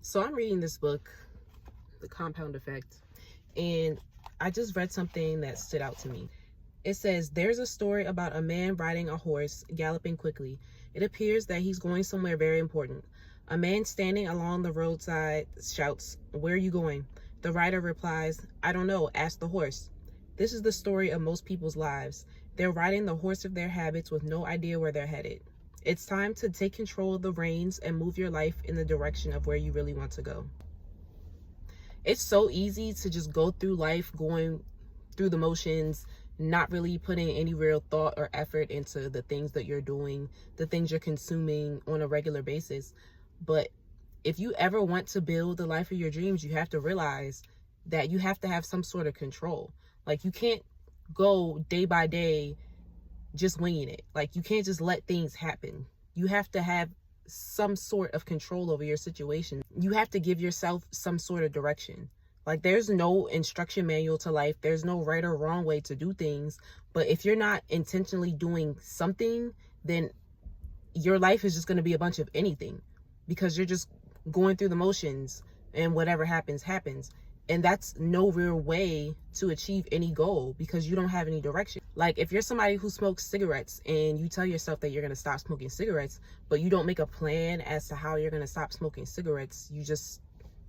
So I'm reading this book, The Compound Effect, and I just read something that stood out to me. It says, there's a story about a man riding a horse, galloping quickly. It appears that he's going somewhere very important. A man standing along the roadside shouts, "Where are you going?" The rider replies, "I don't know, ask the horse." This is the story of most people's lives. They're riding the horse of their habits with no idea where they're headed. It's time to take control of the reins and move your life in the direction of where you really want to go. It's so easy to just go through life going through the motions, not really putting any real thought or effort into the things that you're doing, the things you're consuming on a regular basis. But if you ever want to build the life of your dreams, you have to realize that you have to have some sort of control. Like, you can't go day by day just winging it. Like, you can't just let things happen. You have to have some sort of control over your situation. You have to give yourself some sort of direction. Like, there's no instruction manual to life. There's no right or wrong way to do things. But if you're not intentionally doing something, then your life is just going to be a bunch of anything, because you're just going through the motions and whatever happens, happens. And that's no real way to achieve any goal, because you don't have any direction. Like, if you're somebody who smokes cigarettes and you tell yourself that you're going to stop smoking cigarettes, but you don't make a plan as to how you're going to stop smoking cigarettes, you just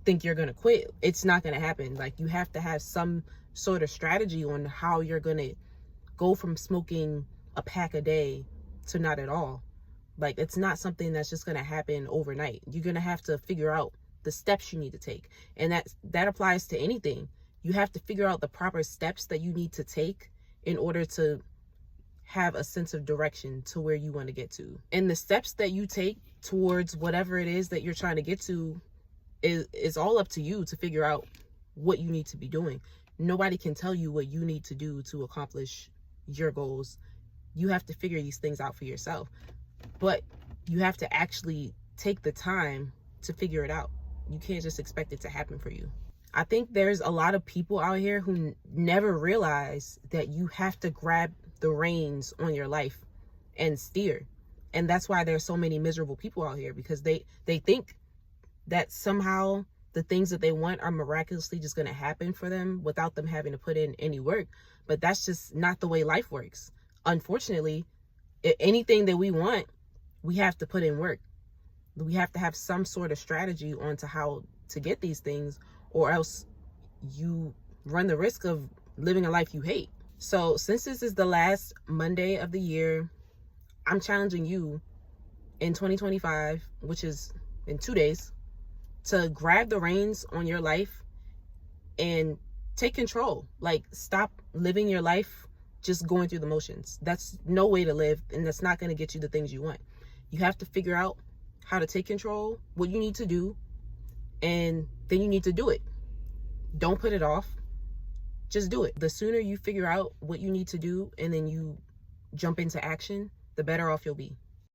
think you're going to quit, it's not going to happen. Like, you have to have some sort of strategy on how you're going to go from smoking a pack a day to not at all. Like, it's not something that's just going to happen overnight. You're going to have to figure out the steps you need to take. And that applies to anything. You have to figure out the proper steps that you need to take in order to have a sense of direction to where you want to get to. And the steps that you take towards whatever it is that you're trying to get to is all up to you to figure out what you need to be doing. Nobody can tell you what you need to do to accomplish your goals. You have to figure these things out for yourself. But you have to actually take the time to figure it out. You can't just expect it to happen for you. I think there's a lot of people out here who never realize that you have to grab the reins on your life and steer. And that's why there's so many miserable people out here, because they think that somehow the things that they want are miraculously just going to happen for them without them having to put in any work. But that's just not the way life works. Unfortunately, anything that we want, we have to put in work. We have to have some sort of strategy onto how to get these things, or else you run the risk of living a life you hate. So since this is the last Monday of the year, I'm challenging you in 2025, which is in 2 days, to grab the reins on your life and take control. Like, stop living your life just going through the motions. That's no way to live, and that's not going to get you the things you want. You have to figure out how to take control, what you need to do, and then you need to do it. Don't put it off. Just do it. The sooner you figure out what you need to do and then you jump into action, the better off you'll be.